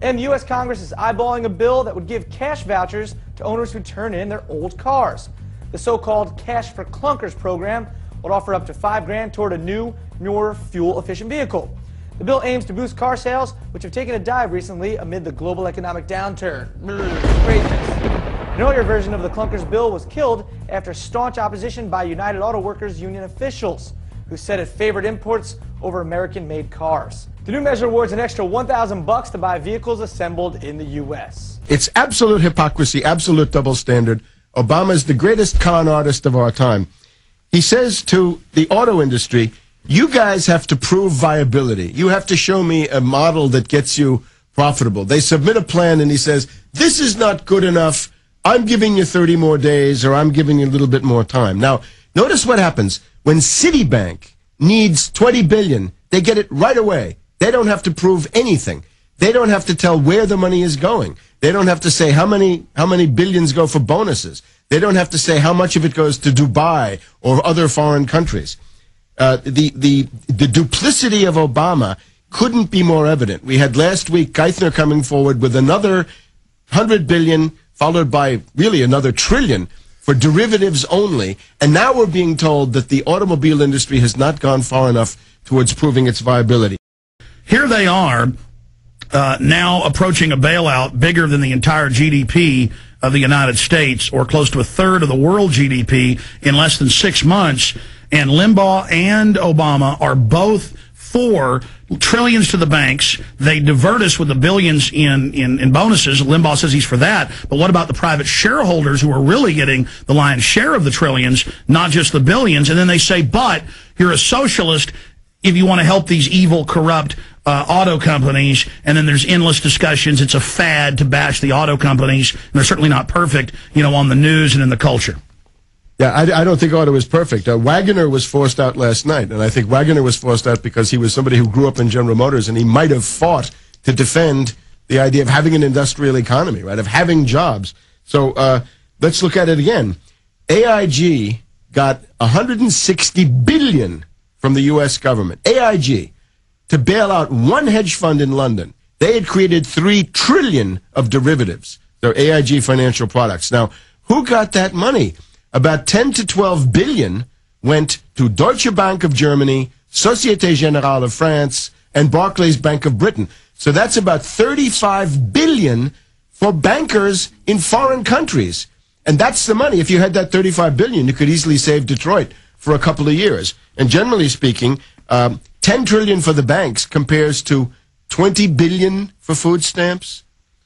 And the U.S. Congress is eyeballing a bill that would give cash vouchers to owners who turn in their old cars. The so-called Cash for Clunkers program would offer up to $5,000 toward a new, more fuel-efficient vehicle. The bill aims to boost car sales, which have taken a dive recently amid the global economic downturn. Craziness. An earlier version of the Clunkers bill was killed after staunch opposition by United Auto Workers Union officials, who said it favored imports over American-made cars. The new measure awards an extra $1,000 to buy vehicles assembled in the U.S. It's absolute hypocrisy, absolute double standard. Obama is the greatest con artist of our time. He says to the auto industry, you guys have to prove viability. You have to show me a model that gets you profitable. They submit a plan and he says, this is not good enough. I'm giving you 30 more days or I'm giving you a little bit more time. Now, notice what happens. When Citibank needs $20 billion, they get it right away. They don't have to prove anything. They don't have to tell where the money is going. They don't have to say how many billions go for bonuses. They don't have to say how much of it goes to Dubai or other foreign countries. The duplicity of Obama couldn't be more evident. We had last week Geithner coming forward with another $100 billion, followed by really another $1 trillion for derivatives only. And now we're being told that the automobile industry has not gone far enough towards proving its viability. Here they are now approaching a bailout bigger than the entire GDP of the United States, or close to a third of the world GDP in less than 6 months. And Limbaugh and Obama are both for trillions to the banks. They divert us with the billions in bonuses. Limbaugh says he's for that. But what about the private shareholders who are really getting the lion's share of the trillions, not just the billions? And then they say, but you're a socialist if you want to help these evil, corrupt auto companies. And then there's endless discussions. It's a fad to bash the auto companies. And they're certainly not perfect, on the news and in the culture. Yeah, I don't think auto is perfect. Wagoner was forced out last night, and I think Wagoner was forced out because he was somebody who grew up in General Motors, and he might have fought to defend the idea of having an industrial economy, right, of having jobs. So let's look at it again. AIG got $160 billion from the U.S. government. AIG, to bail out one hedge fund in London. They had created $3 trillion of derivatives. They're AIG financial products. Now, who got that money? About 10 to 12 billion went to Deutsche Bank of Germany, Société Générale of France, and Barclays Bank of Britain. So that's about 35 billion for bankers in foreign countries. And that's the money. If you had that 35 billion, you could easily save Detroit for a couple of years. And generally speaking, 10 trillion for the banks compares to 20 billion for food stamps.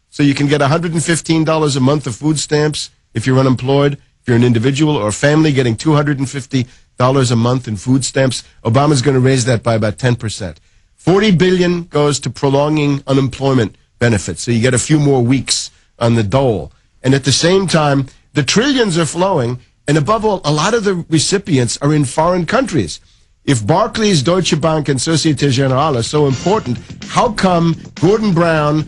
So you can get $115 a month of food stamps if you're unemployed. If you're an individual or a family getting $250 a month in food stamps, Obama's going to raise that by about 10%. $40 billion goes to prolonging unemployment benefits, so you get a few more weeks on the dole. And at the same time, the trillions are flowing, and above all, a lot of the recipients are in foreign countries. If Barclays, Deutsche Bank, and Société Générale are so important, how come Gordon Brown,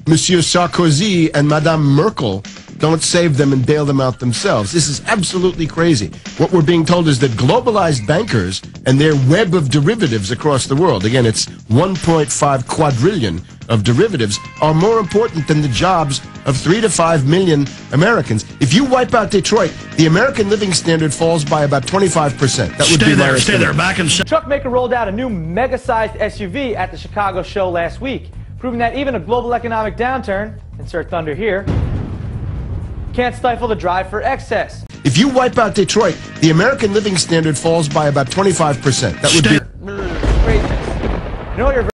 Monsieur Sarkozy, and Madame Merkel don't save them and bail them out themselves? This is absolutely crazy. What we're being told is that globalized bankers and their web of derivatives across the world, again, it's 1.5 quadrillion of derivatives, are more important than the jobs of 3 to 5 million Americans. If you wipe out Detroit, the American living standard falls by about 25%. That would be my estimate. Stay there. Back in. Truck maker rolled out a new mega-sized SUV at the Chicago show last week, proving that even a global economic downturn, insert thunder here, can't stifle the drive for excess. If you wipe out Detroit, the American living standard falls by about 25%. That would be